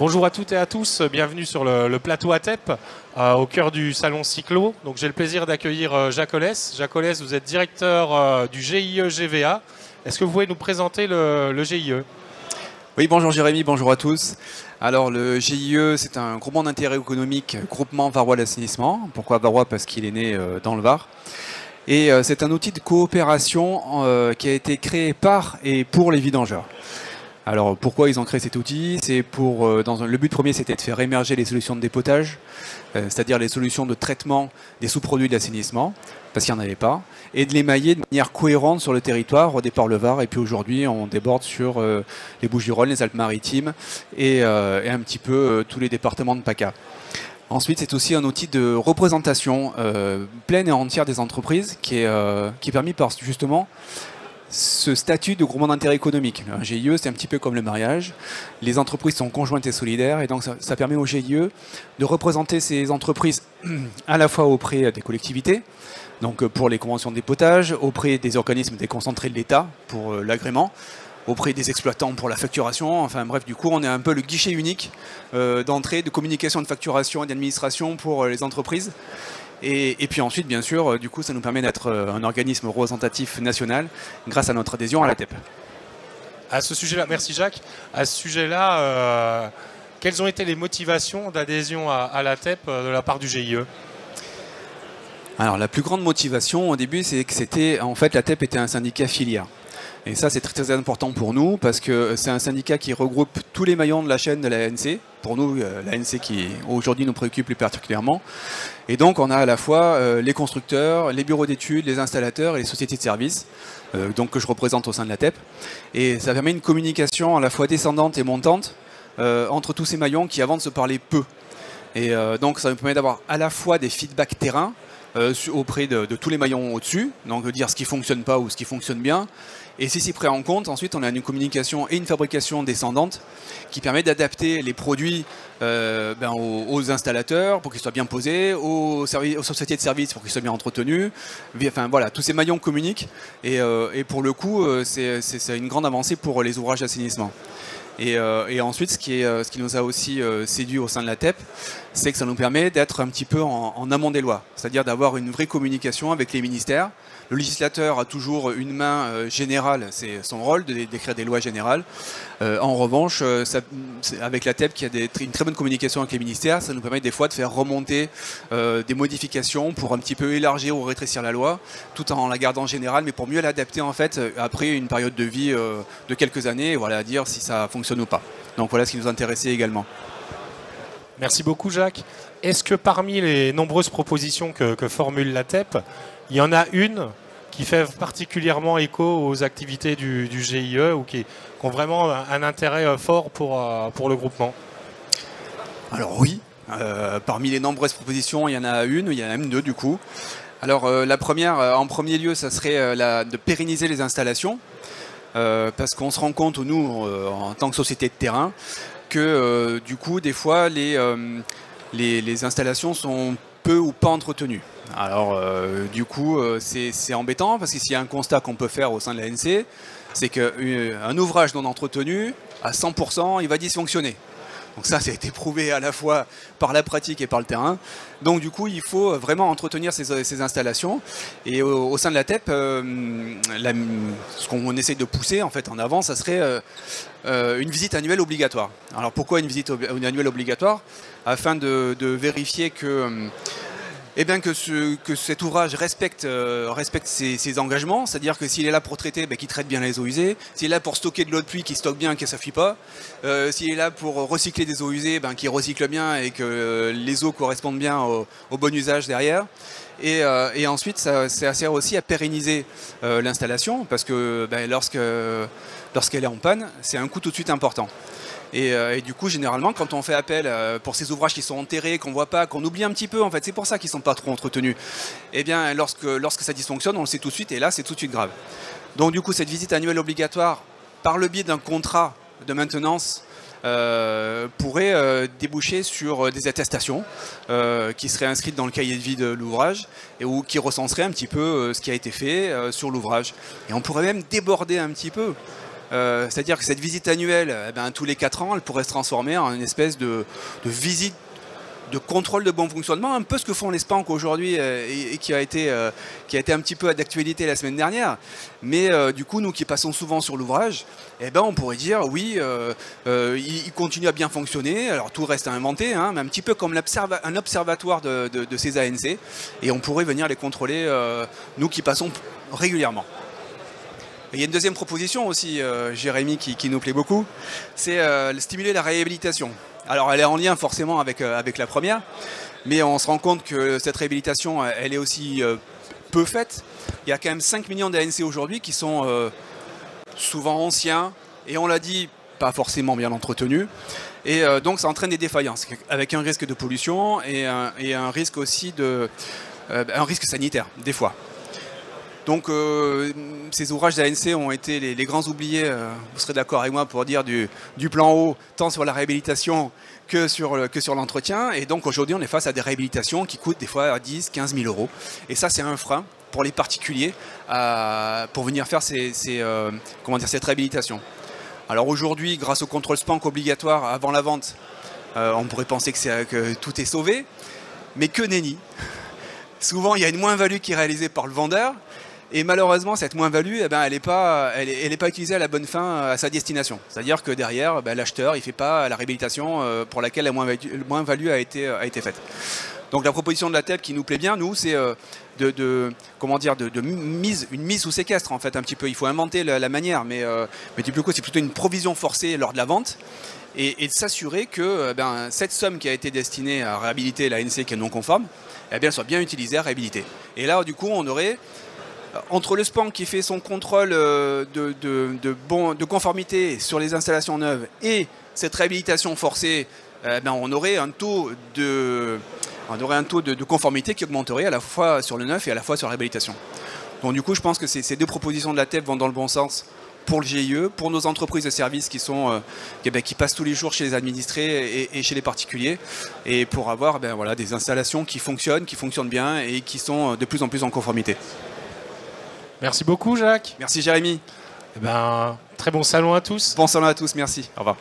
Bonjour à toutes et à tous, bienvenue sur le plateau ATEP, au cœur du salon Cyclo. Donc j'ai le plaisir d'accueillir Jacques Ollès. Jacques Ollès, vous êtes directeur du GIE GVA. Est-ce que vous pouvez nous présenter le GIE ? Oui, bonjour Jérémy, bonjour à tous. Alors le GIE, c'est un groupement d'intérêt économique, groupement Varois d'assainissement. Pourquoi Varois? Parce qu'il est né dans le Var. Et c'est un outil de coopération qui a été créé par et pour les vidangeurs. Alors pourquoi ils ont créé cet outil? C'est pour, le but premier, c'était de faire émerger les solutions de dépotage, c'est-à-dire les solutions de traitement des sous-produits de l'assainissement, parce qu'il n'y en avait pas, et de les mailler de manière cohérente sur le territoire, au départ le Var, et puis aujourd'hui on déborde sur les Bouches-du-Rhône, les Alpes-Maritimes, et un petit peu tous les départements de PACA. Ensuite, c'est aussi un outil de représentation pleine et entière des entreprises qui est permis par justement ce statut de groupement d'intérêt économique. Un GIE, c'est un petit peu comme le mariage. Les entreprises sont conjointes et solidaires, et donc ça permet au GIE de représenter ces entreprises à la fois auprès des collectivités, donc pour les conventions de dépotage, auprès des organismes déconcentrés de l'État pour l'agrément, auprès des exploitants pour la facturation. Enfin bref, du coup, on est un peu le guichet unique d'entrée, de communication, de facturation et d'administration pour les entreprises. Et puis ensuite, bien sûr, du coup, ça nous permet d'être un organisme représentatif national grâce à notre adhésion à l'ATEP. À ce sujet-là, merci Jacques. À ce sujet-là, quelles ont été les motivations d'adhésion à l'ATEP de la part du GIE ? Alors, la plus grande motivation au début, c'est que l'ATEP était un syndicat filière. Et ça, c'est très, très important pour nous parce que c'est un syndicat qui regroupe tous les maillons de la chaîne de l'ANC. Pour nous, l'ANC qui aujourd'hui nous préoccupe plus particulièrement. Et donc, on a à la fois les constructeurs, les bureaux d'études, les installateurs et les sociétés de services que je représente au sein de l'ATEP. Et ça permet une communication à la fois descendante et montante entre tous ces maillons qui avant ne se parlaient peu. Et donc, ça nous permet d'avoir à la fois des feedbacks terrain auprès de tous les maillons au-dessus, donc de dire ce qui ne fonctionne pas ou ce qui fonctionne bien. Et si c'est pris en compte, ensuite on a une communication et une fabrication descendante qui permet d'adapter les produits aux installateurs pour qu'ils soient bien posés, aux sociétés de services pour qu'ils soient bien entretenus. Enfin voilà, tous ces maillons communiquent et pour le coup c'est une grande avancée pour les ouvrages d'assainissement. Et ensuite, ce qui nous a aussi séduit au sein de l'ATEP, c'est que ça nous permet d'être un petit peu en amont des lois, c'est-à-dire d'avoir une vraie communication avec les ministères. Le législateur a toujours une main générale, c'est son rôle d'écrire des lois générales. En revanche, avec l'ATEP qui a une très bonne communication avec les ministères, ça nous permet des fois de faire remonter des modifications pour un petit peu élargir ou rétrécir la loi, tout en la gardant générale, mais pour mieux l'adapter en fait après une période de vie de quelques années, et voilà, à dire si ça fonctionne ou pas. Donc voilà ce qui nous intéressait également. Merci beaucoup Jacques. Est-ce que parmi les nombreuses propositions que formule l'ATEP, il y en a une qui fait particulièrement écho aux activités du GIE ou qui ont vraiment un intérêt fort pour le groupement? Alors oui, parmi les nombreuses propositions, il y en a même deux du coup. Alors la première, en premier lieu, ça serait de pérenniser les installations, parce qu'on se rend compte, nous, en tant que société de terrain, que du coup, des fois, les installations sont peu ou pas entretenues. Alors du coup c'est embêtant parce que s'il y a un constat qu'on peut faire au sein de l'ANC, c'est qu'un ouvrage non entretenu à 100% il va dysfonctionner. Donc ça a été prouvé à la fois par la pratique et par le terrain. Donc du coup il faut vraiment entretenir ces installations. Et au sein de l'ATEP, ce qu'on essaie de pousser en fait en avant, ça serait une visite annuelle obligatoire. Alors pourquoi une visite annuelle obligatoire? Afin de vérifier que cet ouvrage respecte ses engagements, c'est-à-dire que s'il est là pour traiter, qu'il traite bien les eaux usées, s'il est là pour stocker de l'eau de pluie, qu'il stocke bien, qu'il ne s'affuit pas, s'il est là pour recycler des eaux usées, qu'il recycle bien et que les eaux correspondent bien au bon usage derrière. Et ensuite, ça sert aussi à pérenniser l'installation, parce que lorsqu'elle est en panne, c'est un coût tout de suite important. Et du coup, généralement, quand on fait appel pour ces ouvrages qui sont enterrés, qu'on ne voit pas, qu'on oublie un petit peu, en fait, c'est pour ça qu'ils ne sont pas trop entretenus. Et bien, lorsque ça dysfonctionne, on le sait tout de suite, et là, c'est tout de suite grave. Donc, du coup, cette visite annuelle obligatoire, par le biais d'un contrat de maintenance, pourrait déboucher sur des attestations qui seraient inscrites dans le cahier de vie de l'ouvrage ou qui recenseraient un petit peu ce qui a été fait sur l'ouvrage. Et on pourrait même déborder un petit peu C'est-à-dire que cette visite annuelle, tous les 4 ans, elle pourrait se transformer en une espèce de visite de contrôle de bon fonctionnement, un peu ce que font les SPANC aujourd'hui et qui a été un petit peu d'actualité la semaine dernière. Mais du coup, nous qui passons souvent sur l'ouvrage, on pourrait dire oui, il continue à bien fonctionner. Alors tout reste à inventer, hein, mais un petit peu comme un observatoire de ces ANC. Et on pourrait venir les contrôler, nous qui passons régulièrement. Et il y a une deuxième proposition aussi, Jérémy, qui nous plaît beaucoup, c'est stimuler la réhabilitation. Alors elle est en lien forcément avec la première, mais on se rend compte que cette réhabilitation, elle est aussi peu faite. Il y a quand même 5 millions d'ANC aujourd'hui qui sont souvent anciens, et on l'a dit, pas forcément bien entretenus. Et donc ça entraîne des défaillances, avec un risque de pollution et un risque aussi un risque sanitaire, des fois. Donc ces ouvrages d'ANC ont été les grands oubliés, vous serez d'accord avec moi pour dire, du plan haut, tant sur la réhabilitation que sur l'entretien. Et donc aujourd'hui on est face à des réhabilitations qui coûtent des fois 10 15 000 euros. Et ça c'est un frein pour les particuliers pour venir faire cette réhabilitation. Alors aujourd'hui, grâce au contrôle SPANC obligatoire avant la vente, on pourrait penser que tout est sauvé, mais que nenni. Souvent il y a une moins-value qui est réalisée par le vendeur. Et malheureusement, cette moins-value, elle n'est pas utilisée à la bonne fin, à sa destination. C'est-à-dire que derrière, l'acheteur, il ne fait pas la réhabilitation pour laquelle la moins-value a été faite. Donc la proposition de la TEP qui nous plaît bien, nous, c'est une mise sous séquestre, en fait, un petit peu. Il faut inventer la manière, mais du coup, c'est plutôt une provision forcée lors de la vente. Et de s'assurer que cette somme qui a été destinée à réhabiliter l'ANC qui est non conforme, elle soit bien utilisée à réhabiliter. Et là, du coup, on aurait... Entre le SPANC qui fait son contrôle de conformité sur les installations neuves et cette réhabilitation forcée, on aurait un taux de conformité qui augmenterait à la fois sur le neuf et à la fois sur la réhabilitation. Donc du coup, je pense que ces deux propositions de la TEP vont dans le bon sens pour le GIE, pour nos entreprises de services qui passent tous les jours chez les administrés et chez les particuliers, et pour avoir des installations qui fonctionnent bien et qui sont de plus en plus en conformité. Merci beaucoup, Jacques. Merci, Jérémy. Très bon salon à tous. Bon salon à tous, merci. Au revoir.